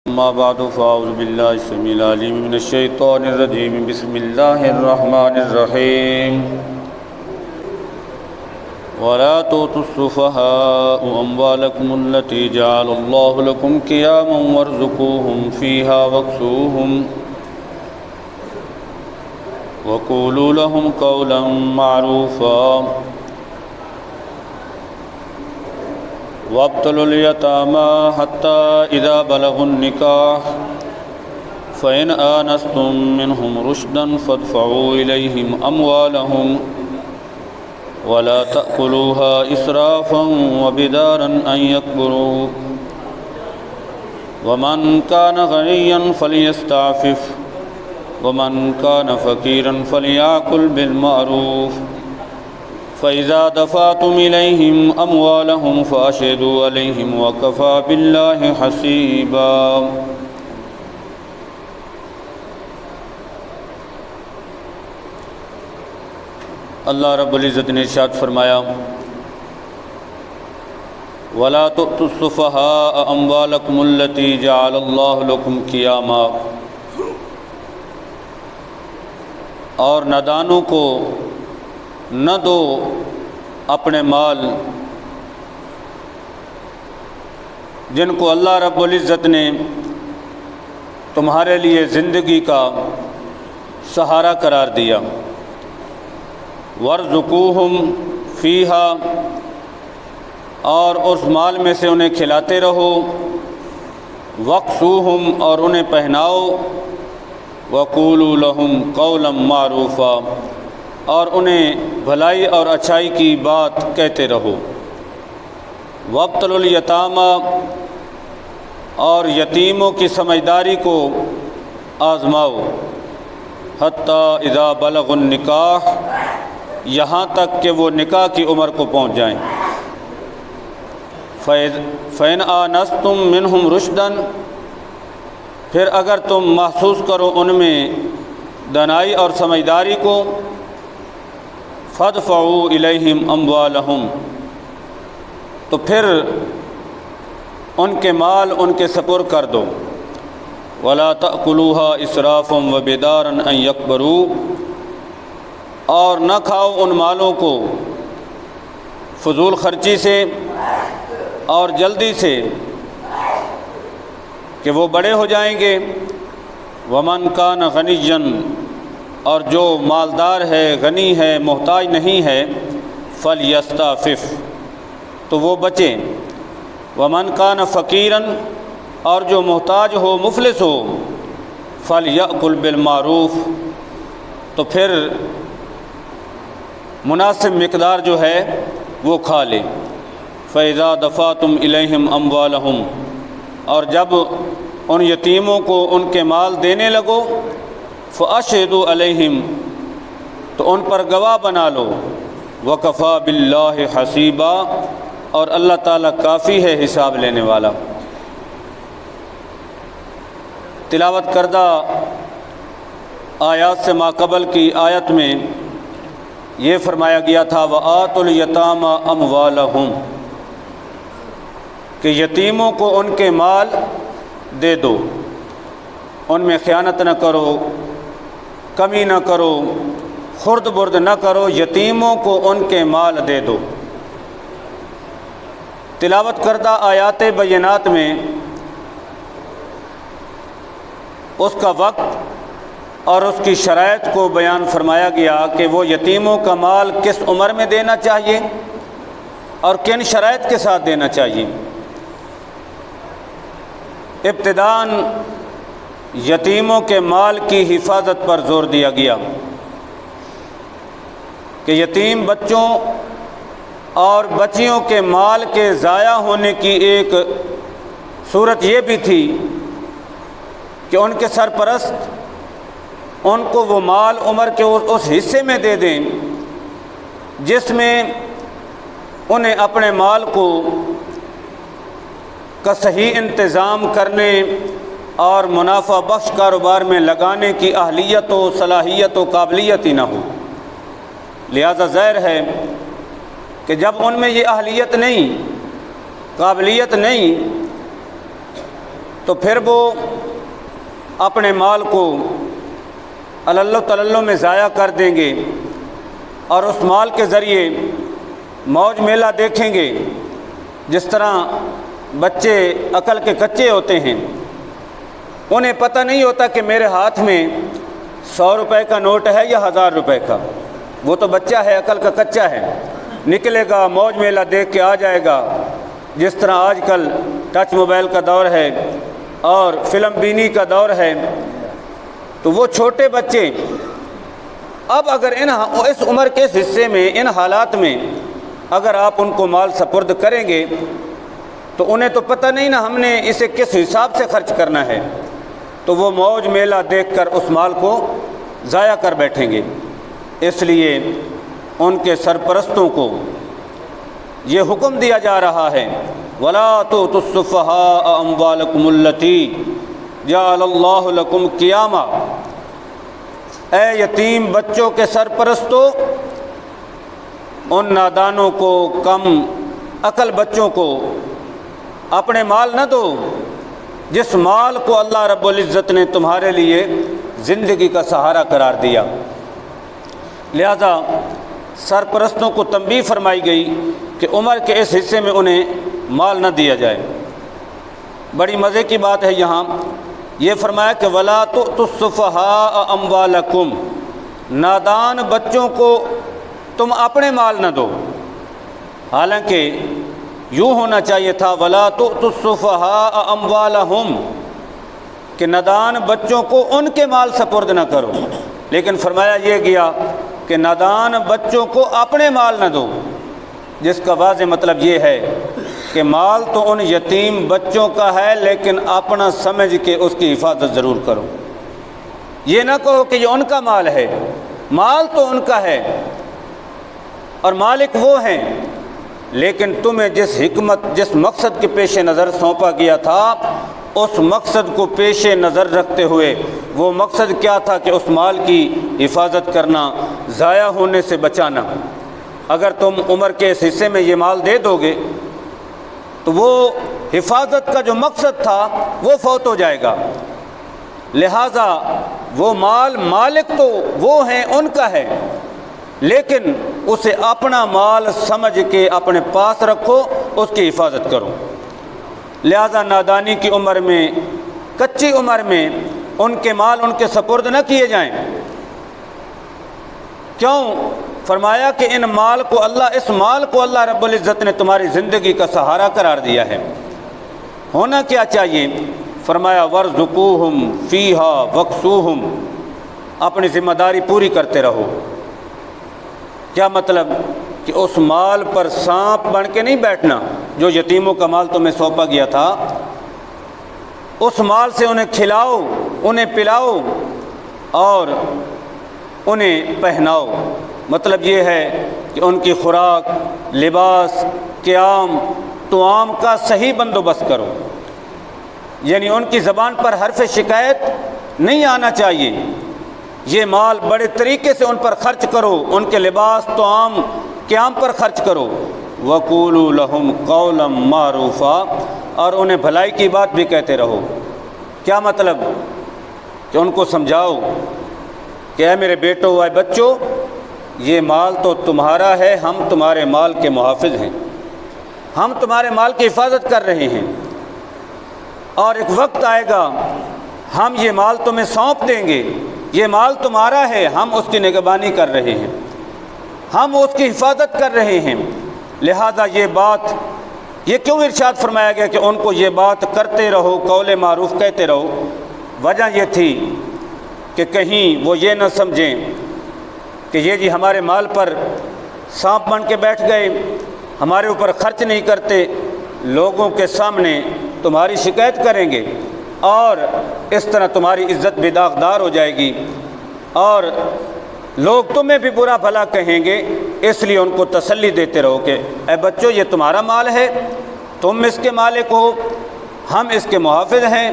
أما بعد فأعوذ بالله السميع العليم من الشيطان الرجيم بسم الله الرحمن الرحيم ولا تؤتوا السفهاء أموالكم التي جعل الله لكم قياما وارزقوهم فيها واكسوهم وقولوا لهم قولا معروفا وابتلوا اليتامى حتى إذا بلغوا النكاح فإن آنستم منهم رشدا فادفعوا إليهم أموالهم ولا تأكلوها إسرافا وبدارا أن يكبروا ومن كان غنيا فليستعفف ومن كان فقيرا فليأكل بالمعروف فإذا دفعتم إليهم أموالهم فأشهدوا عليهم وكفى بالله حسيبا۔ اللہ رب العزت نے ارشاد فرمایا وَلَا تُؤْتُوا السُّفَهَاءَ أَمْوَالَكُمُ الَّتِي جَعَلَ اللَّهُ لَكُمْ قِيَامًا، اور نادانوں کو نہ دو اپنے مال جن کو اللہ رب العزت نے تمہارے لیے زندگی کا سہارا قرار دیا۔ وَارْزُقُوهُمْ فِيهَا، اور اس مال میں سے انہیں کھلاتے رہو۔ وَاكْسُوهُمْ، اور انہیں پہناؤ۔ وَقُولُوا لَهُمْ قَوْلًا مَّعْرُوفًا، اور انہیں بھلائی اور اچھائی کی بات کہتے رہو۔ وَابْتَلُوا الْيَتَامَى، اور یتیموں کی سمجھداری کو آزماؤ۔ حَتَّى إِذَا بَلَغُوا النِّكَاحَ، یہاں تک کہ وہ نکاح کی عمر کو پہنچ جائیں۔ فَإِنْ آنَسْتُمْ مِنْهُمْ رُشْدًا، پھر اگر تم محسوس کرو ان میں دانائی اور سمجھداری کو، فَادْفَعُوا إِلَيْهِمْ أَمْوَالَهُمْ، تو پھر ان کے مال ان کے سپرد کر دو۔ وَلَا تَأْكُلُوهَا إِسْرَافًا وَبِدَارًا أَن يَكْبَرُوا، اور نہ کھاؤ ان مالوں کو فضول خرچی سے اور جلدی سے کہ وہ بڑے ہو جائیں گے۔ وَمَنْ كَانَ غَنِيًّا، اور جو مالدار ہے، غنی ہے، محتاج نہیں ہے، فَلْيَسْتَعْفِفْ، تو وہ بچیں۔ وَمَنْ كَانَ فَقِيرًا، اور جو محتاج ہو، مفلس ہو، فَلْيَأْكُلْ بِالْمَعْرُوفِ، تو پھر مناسب مقدار جو ہے وہ کھا لے۔ فَإِذَا دَفَعْتُمْ إِلَيْهِمْ أَمْوَالَهُمْ، اور جب ان یتیموں کو ان کے مال دینے لگو، فَأَشْهِدُوا عَلَيْهِمْ، تو ان پر گواہ بنا لو۔ وَكَفَى بِاللَّهِ حَسِيبًا، اور اللہ تعالیٰ کافی ہے حساب لینے والا۔ تلاوت کردہ آیات سے ماقبل کی آیت میں یہ فرمایا گیا تھا وَآتُوا الْيَتَامَى أَمْوَالَهُمْ، کہ یتیموں کو ان کے مال دے دو، ان میں خیانت نہ کرو، کمی نہ کرو، خرد برد نہ کرو، یتیموں کو ان کے مال دے دو۔ تلاوت کردہ آیات بینات میں اس کا وقت اور اس کی شرائط کو بیان فرمایا گیا کہ وہ یتیموں کا مال کس عمر میں دینا چاہیے اور کن شرائط کے ساتھ دینا چاہیے۔ ابتداءً یتیموں کے مال کی حفاظت پر زور دیا گیا کہ یتیم بچوں اور بچیوں کے مال کے ضائع ہونے کی ایک صورت یہ بھی تھی کہ ان کے سرپرست ان کو وہ مال عمر کے اس حصے میں دے دیں جس میں انہیں اپنے مال کو کا صحیح انتظام کرنے اور منافع بخش کاروبار میں لگانے کی اہلیت و صلاحیت و قابلیت ہی نہ ہو۔ لہذا ظاہر ہے کہ جب ان میں یہ اہلیت نہیں، قابلیت نہیں، تو پھر وہ اپنے مال کو اللہ تللو میں ضائع کر دیں گے اور اس مال کے ذریعے موج میلہ دیکھیں گے۔ جس طرح بچے عقل کے کچے ہوتے ہیں، انہیں پتہ نہیں ہوتا کہ میرے ہاتھ میں 100 روپے کا نوٹ ہے یا 1000 روپے کا، وہ تو بچہ ہے، عقل کا کچا ہے، نکلے گا موج میلہ دیکھ کے آ جائے گا۔ جس طرح آج کل ٹچ موبائل کا دور ہے اور فلم بینی کا دور ہے، تو وہ چھوٹے بچے اب اگر اس عمر کے اس حصے میں، ان حالات میں اگر آپ ان کو مال سپرد کریں گے تو انہیں تو پتہ نہیں نا ہم نے اسے کس حساب سے خرچ کرنا ہے، تو وہ موج میلہ دیکھ کر اس مال کو ضائع کر بیٹھیں گے۔ اس لیے ان کے سرپرستوں کو یہ حکم دیا جا رہا ہے وَلَا تُؤْتُوا السُّفَهَاءَ أَمْوَالَكُمُ الَّتِي جَعَلَ اللَّهُ لَكُمْ قِيَامًا، اے یتیم بچوں کے سرپرستوں، ان نادانوں کو، کم عقل بچوں کو اپنے مال نہ دو جس مال کو اللہ رب العزت نے تمہارے لیے زندگی کا سہارا قرار دیا۔ لہذا سرپرستوں کو تنبیہ فرمائی گئی کہ عمر کے اس حصے میں انہیں مال نہ دیا جائے۔ بڑی مزے کی بات ہے، یہاں یہ فرمایا کہ وَلَا تُؤْتُوا السُّفَهَاءَ أَمْوَالَكُمْ، نادان بچوں کو تم اپنے مال نہ دو، حالانکہ یوں ہونا چاہیے تھا وَلَا تُؤْتُوا السُّفَهَاءَ أَمْوَالَهُمْ، کہ نادان بچوں کو ان کے مال سپرد نہ کرو، لیکن فرمایا یہ گیا کہ نادان بچوں کو اپنے مال نہ دو، جس کا واضح مطلب یہ ہے کہ مال تو ان یتیم بچوں کا ہے لیکن اپنا سمجھ کے اس کی حفاظت ضرور کرو۔ یہ نہ کہو کہ یہ ان کا مال ہے، مال تو ان کا ہے اور مالک وہ ہیں، لیکن تمہیں جس حکمت، جس مقصد کے پیش نظر سونپا گیا تھا، اس مقصد کو پیش نظر رکھتے ہوئے، وہ مقصد کیا تھا کہ اس مال کی حفاظت کرنا، ضائع ہونے سے بچانا۔ اگر تم عمر کے اس حصے میں یہ مال دے دو گے تو وہ حفاظت کا جو مقصد تھا وہ فوت ہو جائے گا، لہٰذا وہ مال مالک تو وہ ہیں، ان کا ہے، لیکن اسے اپنا مال سمجھ کے اپنے پاس رکھو، اس کی حفاظت کرو۔ لہذا نادانی کی عمر میں، کچی عمر میں ان کے مال ان کے سپرد نہ کیے جائیں۔ کیوں؟ فرمایا کہ اس مال کو اللہ رب العزت نے تمہاری زندگی کا سہارا قرار دیا ہے۔ ہونا کیا چاہیے؟ فرمایا وَارْزُقُوهُمْ فِيهَا وَاكْسُوهُمْ، اپنی ذمہ داری پوری کرتے رہو۔ کیا مطلب؟ کہ اس مال پر سانپ بن کے نہیں بیٹھنا، جو یتیموں کا مال تمہیں سونپا گیا تھا، اس مال سے انہیں کھلاؤ، انہیں پلاؤ اور انہیں پہناؤ۔ مطلب یہ ہے کہ ان کی خوراک، لباس، قیام، طعام کا صحیح بندوبست کرو، یعنی ان کی زبان پر حرف شکایت نہیں آنا چاہیے۔ یہ مال بڑے طریقے سے ان پر خرچ کرو، ان کے لباس، طعام، قیام پر خرچ کرو۔ وَقُولُوا لَهُمْ قَوْلًا مَّعْرُوفًا، اور انہیں بھلائی کی بات بھی کہتے رہو۔ کیا مطلب؟ کہ ان کو سمجھاؤ کہ اے میرے بیٹو، اے بچوں، یہ مال تو تمہارا ہے، ہم تمہارے مال کے محافظ ہیں، ہم تمہارے مال کی حفاظت کر رہے ہیں، اور ایک وقت آئے گا ہم یہ مال تمہیں سونپ دیں گے، یہ مال تمہارا ہے، ہم اس کی نگہبانی کر رہے ہیں، ہم اس کی حفاظت کر رہے ہیں۔ لہذا یہ کیوں ارشاد فرمایا گیا کہ ان کو یہ بات کرتے رہو، قول معروف کہتے رہو؟ وجہ یہ تھی کہ کہیں وہ یہ نہ سمجھیں کہ یہ جی ہمارے مال پر سانپ بن کے بیٹھ گئے، ہمارے اوپر خرچ نہیں کرتے، لوگوں کے سامنے تمہاری شکایت کریں گے اور اس طرح تمہاری عزت بھی داغدار ہو جائے گی اور لوگ تمہیں بھی برا بھلا کہیں گے۔ اس لیے ان کو تسلی دیتے رہو کہ اے بچوں، یہ تمہارا مال ہے، تم اس کے مالک ہو، ہم اس کے محافظ ہیں،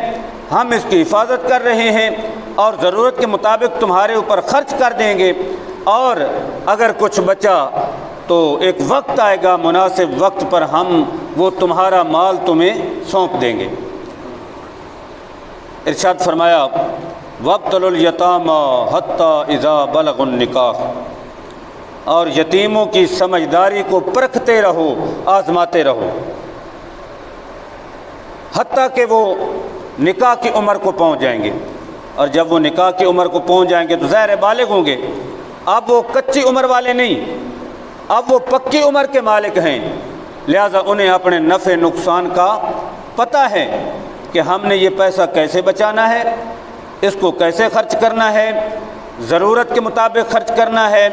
ہم اس کی حفاظت کر رہے ہیں اور ضرورت کے مطابق تمہارے اوپر خرچ کر دیں گے، اور اگر کچھ بچا تو ایک وقت آئے گا، مناسب وقت پر ہم وہ تمہارا مال تمہیں سونپ دیں گے۔ ارشاد فرمایا وابتلوا الیتامی حتی اذا بلغوا النکاح، اور یتیموں کی سمجھداری کو پرکھتے رہو، آزماتے رہو، حتیٰ کہ وہ نکاح کی عمر کو پہنچ جائیں گے۔ اور جب وہ نکاح کی عمر کو پہنچ جائیں گے تو ظاہر بالغ ہوں گے، اب وہ کچی عمر والے نہیں، اب وہ پکی عمر کے مالک ہیں، لہذا انہیں اپنے نفع نقصان کا پتہ ہے کہ ہم نے یہ پیسہ کیسے بچانا ہے، اس کو کیسے خرچ کرنا ہے، ضرورت کے مطابق خرچ کرنا ہے،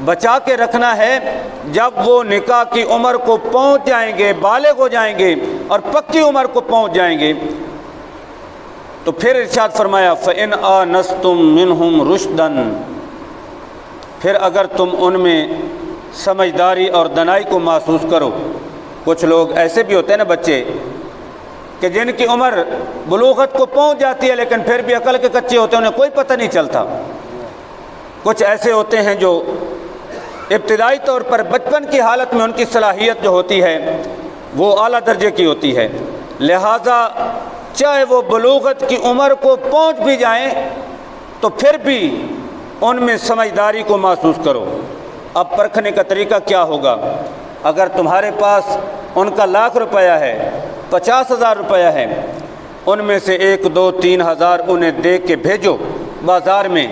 بچا کے رکھنا ہے۔ جب وہ نکاح کی عمر کو پہنچ جائیں گے، بالغ ہو جائیں گے اور پکی عمر کو پہنچ جائیں گے تو پھر ارشاد فرمایا فَإِنْ آنَسْتُم مِّنْهُمْ رُشْدًا، پھر اگر تم ان میں سمجھداری اور دانائی کو محسوس کرو۔ کچھ لوگ ایسے بھی ہوتے ہیں نا بچے کہ جن کی عمر بلوغت کو پہنچ جاتی ہے لیکن پھر بھی عقل کے کچے ہوتے ہیں، انہیں کوئی پتہ نہیں چلتا۔ کچھ ایسے ہوتے ہیں جو ابتدائی طور پر بچپن کی حالت میں ان کی صلاحیت جو ہوتی ہے وہ اعلیٰ درجے کی ہوتی ہے، لہٰذا چاہے وہ بلوغت کی عمر کو پہنچ بھی جائیں تو پھر بھی ان میں سمجھداری کو محسوس کرو۔ اب پرکھنے کا طریقہ کیا ہوگا؟ اگر تمہارے پاس ان کا 1,00,000 روپیہ ہے، 50,000 روپیہ ہے، ان میں سے 1, 2, 3 ہزار انہیں دے کے بھیجو بازار میں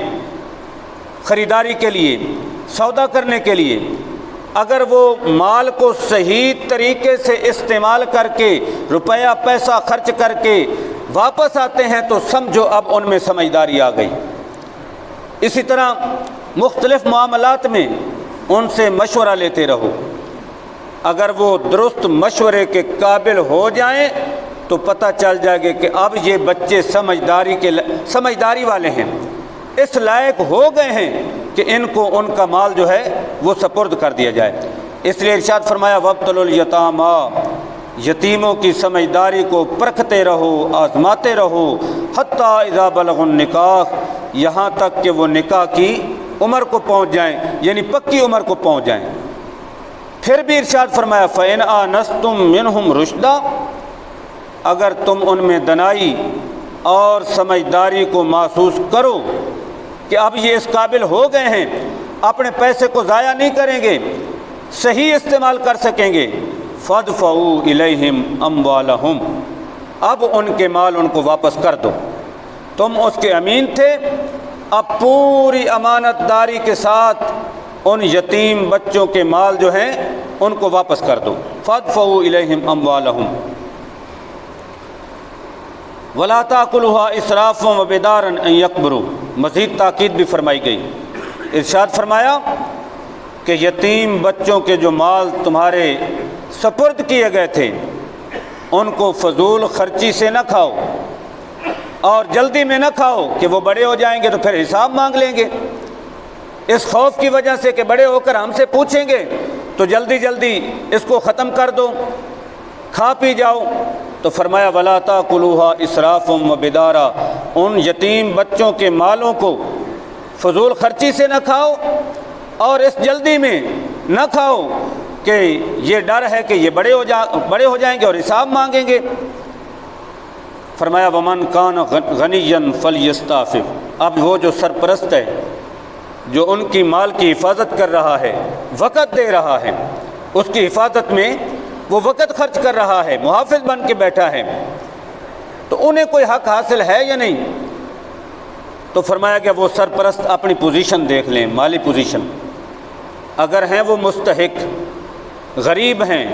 خریداری کے لیے، سودا کرنے کے لیے۔ اگر وہ مال کو صحیح طریقے سے استعمال کر کے، روپیہ پیسہ خرچ کر کے واپس آتے ہیں تو سمجھو اب ان میں سمجھداری آ گئی۔ اسی طرح مختلف معاملات میں ان سے مشورہ لیتے رہو، اگر وہ درست مشورے کے قابل ہو جائیں تو پتہ چل جائے گا کہ اب یہ بچے سمجھداری والے ہیں، اس لائق ہو گئے ہیں کہ ان کو ان کا مال جو ہے وہ سپرد کر دیا جائے۔ اس لیے ارشاد فرمایا وابتلوا الیتامی، یتیموں کی سمجھداری کو پرکھتے رہو، آزماتے رہو، حتی اذا بلغوا النکاح، یہاں تک کہ وہ نکاح کی عمر کو پہنچ جائیں، یعنی پکی عمر کو پہنچ جائیں۔ پھر بھی ارشاد فرمایا فَإِنْ آنَسْتُم مِّنْهُمْ رُشْدًا، اگر تم ان میں دانائی اور سمجھداری کو محسوس کرو کہ اب یہ اس قابل ہو گئے ہیں، اپنے پیسے کو ضائع نہیں کریں گے، صحیح استعمال کر سکیں گے، فَادْفَعُوا إِلَيْهِمْ أَمْوَالَهُمْ، اب ان کے مال ان کو واپس کر دو۔ تم اس کے امین تھے، اب پوری امانت داری کے ساتھ ان یتیم بچوں کے مال جو ہیں ان کو واپس کر دو۔ فَادْفَعُوا إِلَيْهِمْ أَمْوَالَهُمْ وَلَا تَأْكُلُوهَا إِسْرَافًا وَبِدَارًا أَن يَكْبُرُوا، مزید تاکید بھی فرمائی گئی۔ ارشاد فرمایا کہ یتیم بچوں کے جو مال تمہارے سپرد کیے گئے تھے ان کو فضول خرچی سے نہ کھاؤ، اور جلدی میں نہ کھاؤ کہ وہ بڑے ہو جائیں گے تو پھر حساب مانگ لیں گے، اس خوف کی وجہ سے کہ بڑے ہو کر ہم سے پوچھیں گے تو جلدی جلدی اس کو ختم کر دو، کھا پی جاؤ۔ تو فرمایا وَلَا تَأْكُلُوهَا إِسْرَافًا وَبِدَارًا، ان یتیم بچوں کے مالوں کو فضول خرچی سے نہ کھاؤ اور اس جلدی میں نہ کھاؤ کہ یہ ڈر ہے کہ یہ بڑے ہو جائیں گے اور حساب مانگیں گے۔ فرمایا وَمَنْ كَانَ غَنِيًّا فَلْيَسْتَعْفِفْ، اب وہ جو سرپرست ہے، جو ان کی مال کی حفاظت کر رہا ہے، وقت دے رہا ہے، اس کی حفاظت میں وہ وقت خرچ کر رہا ہے، محافظ بن کے بیٹھا ہے، تو انہیں کوئی حق حاصل ہے یا نہیں؟ تو فرمایا کہ وہ سرپرست اپنی پوزیشن دیکھ لیں، مالی پوزیشن، اگر ہیں وہ مستحق، غریب ہیں،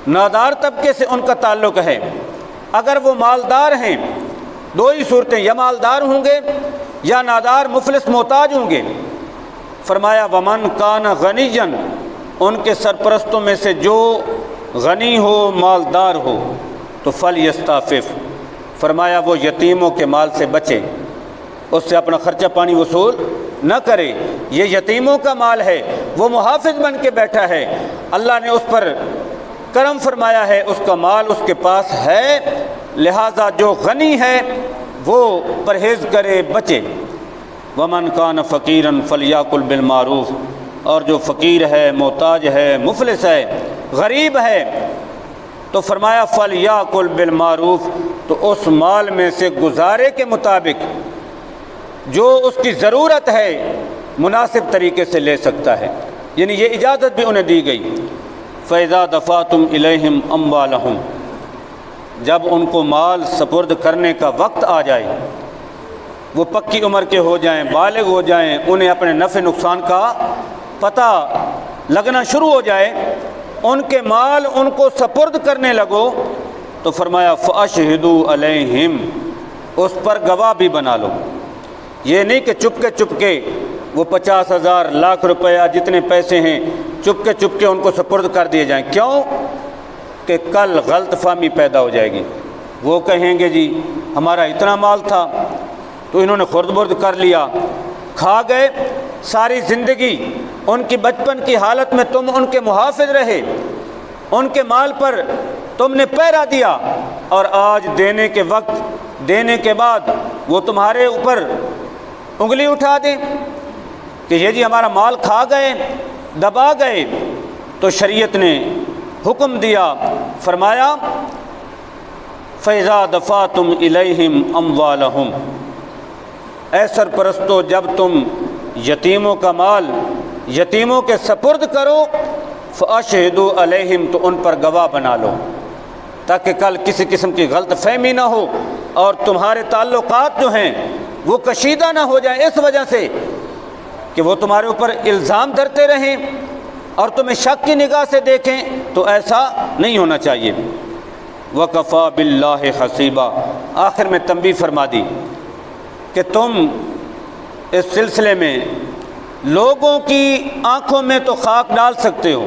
نادار طبقے سے ان کا تعلق ہے، اگر وہ مالدار ہیں، دو ہی صورتیں، یا مالدار ہوں گے یا نادار مفلس محتاج ہوں گے۔ فرمایا وَمَنْ كَانَ غَنِيًّا، ان کے سرپرستوں میں سے جو غنی ہو، مالدار ہو، تو فَلْيَسْتَعْفِفْ، فرمایا وہ یتیموں کے مال سے بچے، اس سے اپنا خرچہ پانی وصول نہ کرے، یہ یتیموں کا مال ہے، وہ محافظ بن کے بیٹھا ہے، اللہ نے اس پر کرم فرمایا ہے، اس کا مال اس کے پاس ہے، لہٰذا جو غنی ہے وہ پرہیز کرے، بچے۔ وَمَنْ كَانَ فَقِيرًا فَلْيَأْكُلْ بِالْمَعْرُوفِ، اور جو فقیر ہے، محتاج ہے، مفلس ہے، غریب ہے، تو فرمایا فَلْيَأْكُلْ بِالْمَعْرُوفِ، تو اس مال میں سے گزارے کے مطابق جو اس کی ضرورت ہے مناسب طریقے سے لے سکتا ہے، یعنی یہ اجازت بھی انہیں دی گئی۔ فَإِذَا دَفَعْتُمْ إِلَيْهِمْ أَمْوَالَهُمْ، جب ان کو مال سپرد کرنے کا وقت آ جائے، وہ پکی عمر کے ہو جائیں، بالغ ہو جائیں، انہیں اپنے نفع نقصان کا پتہ لگنا شروع ہو جائے، ان کے مال ان کو سپرد کرنے لگو، تو فرمایا فَأَشْهِدُوا عَلَيْهِمْ، اس پر گواہ بھی بنا لو۔ یہ نہیں کہ چپ کے وہ 50,000 لاکھ روپیہ جتنے پیسے ہیں چپ کے ان کو سپرد کر دیے جائیں۔ کیوں؟ کہ کل غلط فہمی پیدا ہو جائے گی، وہ کہیں گے جی ہمارا اتنا مال تھا تو انہوں نے خرد برد کر لیا، کھا گئے، ساری زندگی ان کی بچپن کی حالت میں تم ان کے محافظ رہے، ان کے مال پر تم نے پہرا دیا، اور آج دینے کے وقت، دینے کے بعد وہ تمہارے اوپر انگلی اٹھا دیں کہ یہ جی ہمارا مال کھا گئے، دبا گئے۔ تو شریعت نے حکم دیا، فرمایا فَإِذَا دَفَعْتُمْ إِلَيْهِمْ أَمْوَالَهُمْ، اے سرپرستو جب تم یتیموں کا مال یتیموں کے سپرد کرو، فَأَشْهِدُوا عَلَيْهِمْ، تو ان پر گواہ بنا لو، تاکہ کل کسی قسم کی غلط فہمی نہ ہو اور تمہارے تعلقات جو ہیں وہ کشیدہ نہ ہو جائیں اس وجہ سے کہ وہ تمہارے اوپر الزام دھرتے رہیں اور تمہیں شک کی نگاہ سے دیکھیں، تو ایسا نہیں ہونا چاہیے۔ وَكَفَى بِاللَّهِ حَسِيبًا، آخر میں تنبیہ فرما دی کہ تم اس سلسلے میں لوگوں کی آنکھوں میں تو خاک ڈال سکتے ہو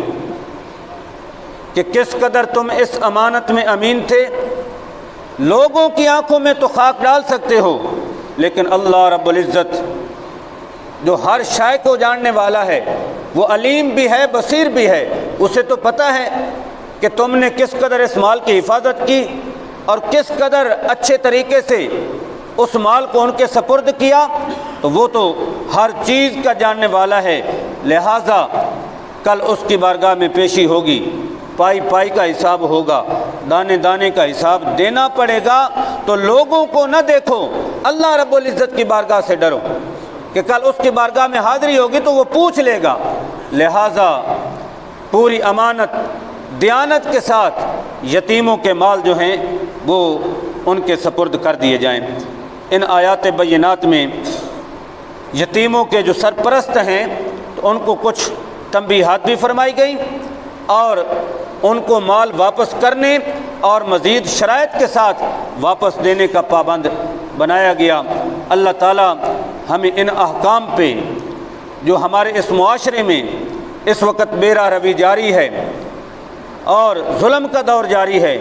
کہ کس قدر تم اس امانت میں امین تھے، لوگوں کی آنکھوں میں تو خاک ڈال سکتے ہو، لیکن اللہ رب العزت جو ہر شے کو جاننے والا ہے، وہ علیم بھی ہے، بصیر بھی ہے، اسے تو پتہ ہے کہ تم نے کس قدر اس مال کی حفاظت کی اور کس قدر اچھے طریقے سے اس مال کو ان کے سپرد کیا، تو وہ تو ہر چیز کا جاننے والا ہے، لہٰذا کل اس کی بارگاہ میں پیشی ہوگی، پائی پائی کا حساب ہوگا، دانے دانے کا حساب دینا پڑے گا۔ تو لوگوں کو نہ دیکھو، اللہ رب العزت کی بارگاہ سے ڈرو کہ کل اس کی بارگاہ میں حاضری ہوگی تو وہ پوچھ لے گا، لہٰذا پوری امانت دیانت کے ساتھ یتیموں کے مال جو ہیں وہ ان کے سپرد کر دیے جائیں۔ ان آیات بینات میں یتیموں کے جو سرپرست ہیں تو ان کو کچھ تنبیہات بھی فرمائی گئی اور ان کو مال واپس کرنے اور مزید شرائط کے ساتھ واپس دینے کا پابند بنایا گیا۔ اللہ تعالیٰ ہمیں ان احکام پہ جو ہمارے اس معاشرے میں اس وقت بے راہ روی جاری ہے اور ظلم کا دور جاری ہے،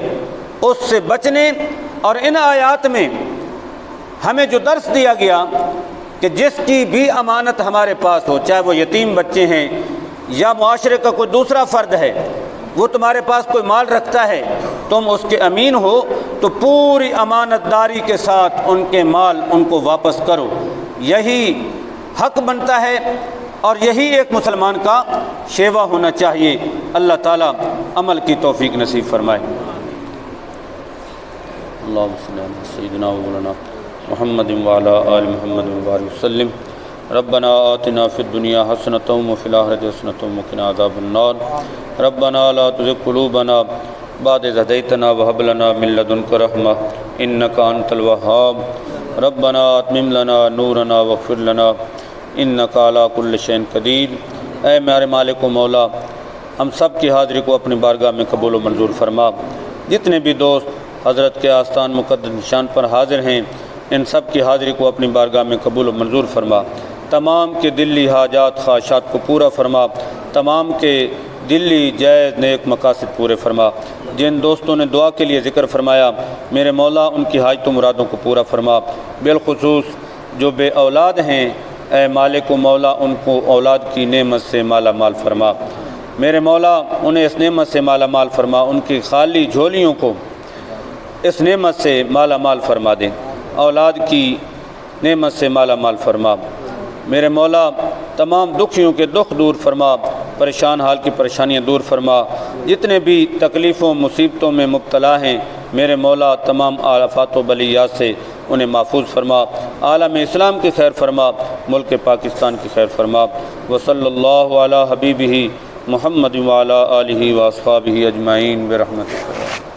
اس سے بچنے، اور ان آیات میں ہمیں جو درس دیا گیا کہ جس کی بھی امانت ہمارے پاس ہو، چاہے وہ یتیم بچے ہیں یا معاشرے کا کوئی دوسرا فرد ہے، وہ تمہارے پاس کوئی مال رکھتا ہے، تم اس کے امین ہو تو پوری امانت داری کے ساتھ ان کے مال ان کو واپس کرو، یہی حق بنتا ہے اور یہی ایک مسلمان کا شیوا ہونا چاہیے۔ اللہ تعالیٰ عمل کی توفیق نصیب فرمائے۔ اللہم صلی علی سیدنا و مولانا محمد وعلی آل محمد وبارک وسلم۔ ربنا آتنا فی الدنیا حسنۃ وفی الآخرۃ حسنۃ وقنا عذاب النار۔ ربنا لا تزغ قلوبنا بعد إذ هديتنا وهب لنا من لدنك رحمة إنك أنت الوهاب۔ ربنا أتمم لنا نورنا واغفر لنا إنك على كل شيء قدير۔ اے میرے مالک و مولا، ہم سب کی حاضری کو اپنی بارگاہ میں قبول و منظور فرما۔ جتنے بھی دوست حضرت کے آستان مقدس نشان پر حاضر ہیں، ان سب کی حاضری کو اپنی بارگاہ میں قبول و منظور فرما۔ تمام کے دلی حاجات خواہشات کو پورا فرما، تمام کے دلی جائز نیک مقاصد پورے فرما۔ جن دوستوں نے دعا کے لیے ذکر فرمایا، میرے مولا ان کی حاجت و مرادوں کو پورا فرما۔ بالخصوص جو بے اولاد ہیں، اے مالک و مولا ان کو اولاد کی نعمت سے مالا مال فرما۔ میرے مولا انہیں اس نعمت سے مالا مال فرما، ان کی خالی جھولیوں کو اس نعمت سے مالا مال فرما دیں، اولاد کی نعمت سے مالا مال فرما۔ میرے مولا تمام دکھیوں کے دکھ دور فرما، پریشان حال کی پریشانیاں دور فرما، جتنے بھی تکلیفوں مصیبتوں میں مبتلا ہیں میرے مولا تمام آفات و بلیات سے انہیں محفوظ فرما، عالم اسلام کی خیر فرما، ملک پاکستان کی خیر فرما۔ وصلی اللہ علی حبیبہ محمد وعلی آلہ واصحابہ اجمعین برحمتک۔